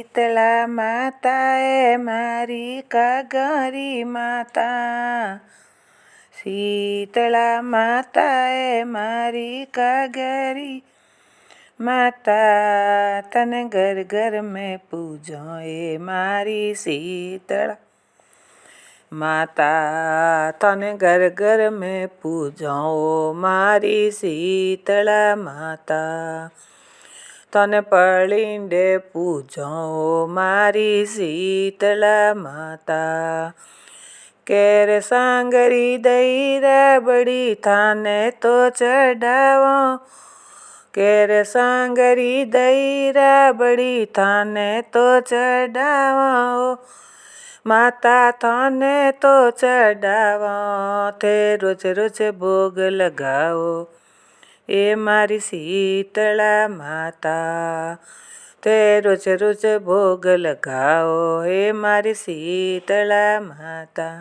શીતળા માતાએ મારી કાગરી માતા, શીતળા માતાએ મારી કાગરી માતા, તને ઘર ઘર મેં પૂજો એ મારી શીતળા માતા, તને ઘર ઘર મેં પૂજો મારી શીતળા માતા, તને પળીંડે પૂજો મારી શીતળા માતા, કેર સાંગરી દઈ રબડી થાને તો ચડાવો, કેર સાંગરી દઈ રબડી થાને તો ચડાવો, માતા થાને તો ચડાવો, તે રોજ રોજ ભોગ લગાવો એ મારી શીતળા માતા, તે રોજ રોજ ભોગ લગાવો એ મારી શીતળા માતા,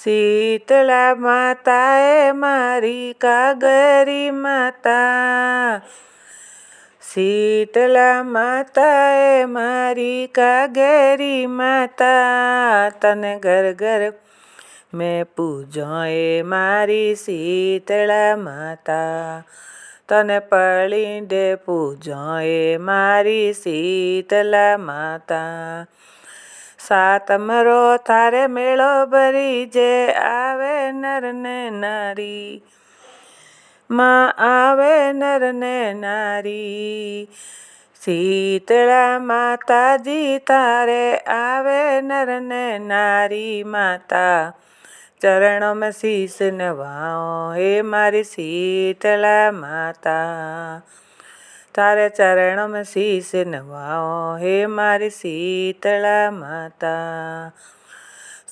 શીતળા માતાએ મારી કાગરી માતા, શીતળા માતાએ મારી કાગરી માતા, તને ઘર ઘર મેં પૂજો એ મારી શીતળા માતા, તને પળીંડે પૂજો એ મારી શીતળા માતા, સાતમરો તારે મેળો ભરી જે આવે નર ને નારી, માં આવે નર ને નારી, શીતળા માતાજી તારે આવે નર ને નારી માતા, ચरणों में शीश नवाओ हे मारी शीतला माता, तारे चरणों में शीश नवाओ हे मारी शीतला माता,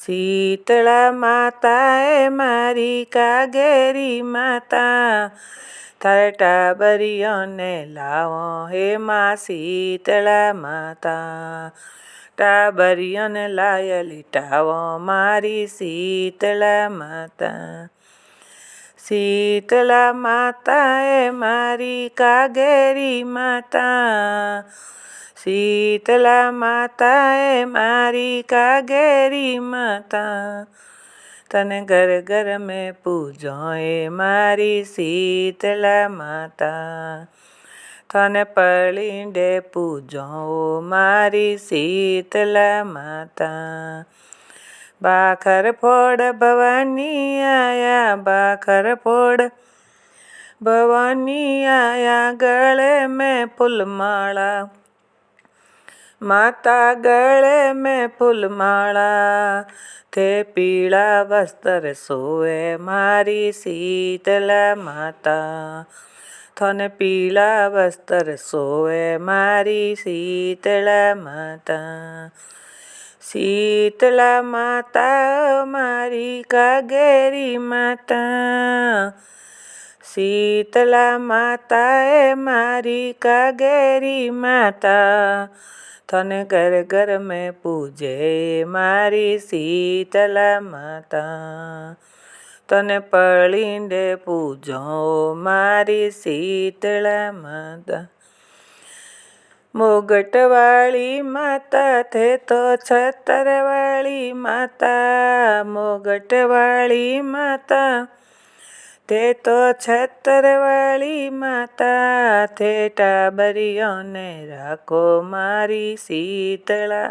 शीतला माता है मारी कागेरी माता, तारे टाबरियों ने लाओ हे माँ शीतला माता, टाबरियों ने लाय लिटावो मारी शीतला माता, शीतला माता है मारी कागेरी माता, शीतला माता है मारी कागेरी माता, तने घर घर में पूजो ए मारी शीतला माता, तने पळींडे पूजो मारी शीतला माता, बाखर फोड़ भवानी आया, बाखर फोड़ भवानी आया, गले में फूलमाला माता, गले में फूलमाला, थे पीला वस्त्र सोए मारी शीतला माता, थने पीला वस्त्र सोए मारी शीतला माता, शीतला माता मारी कागेरी माता, शीतला माता है मारी कागेरी माता, थने घर घर में पूजे मारी शीतला माता, तने पळींडे पूजो मारी शीतला माता, मुगट वाली माता थे तो छतर वाली माता, मुगट वाली माता थे तो छतर वाली माता, थे टाबरियों ने राखो मारी शीतला,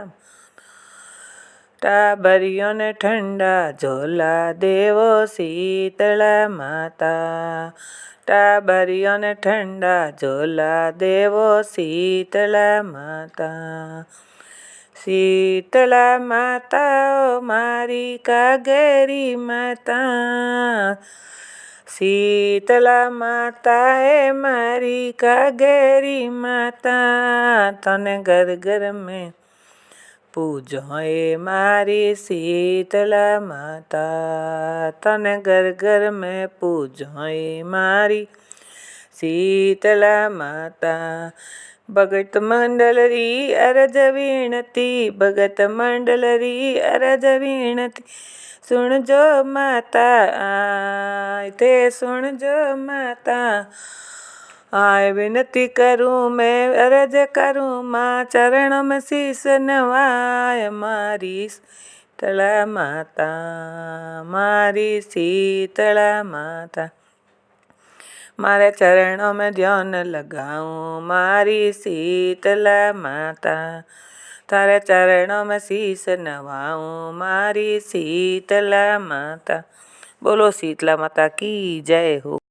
टाबरियों ने ठंडा झोला देवो शीतला माता, टाबरियों ने ठंडा झोला देवो शीतला माता, शीतला माता ओ मारी कागेरी माता, शीतला माता है मारी कागेरी माता, तने घर घर में पूजो ए मारी शीतला माता, तने घर घर में पूजो ए मारी शीतला माता, भगत मंडल री अरज विनती, भगत मंडल री अरज विनती, सुन जो माता आय ते सुन जो माता आए विनती करूँ मैं अर्ज करूँ माँ चरणों में शीस नवाय मारी शीतला माता मारी शीतला माता मारे चरणों में ध्यान लगाऊं मारी शीतला माता तारे चरणों में शीस नवाऊं मारी शीतला माता। बोलो शीतला माता की जय हो।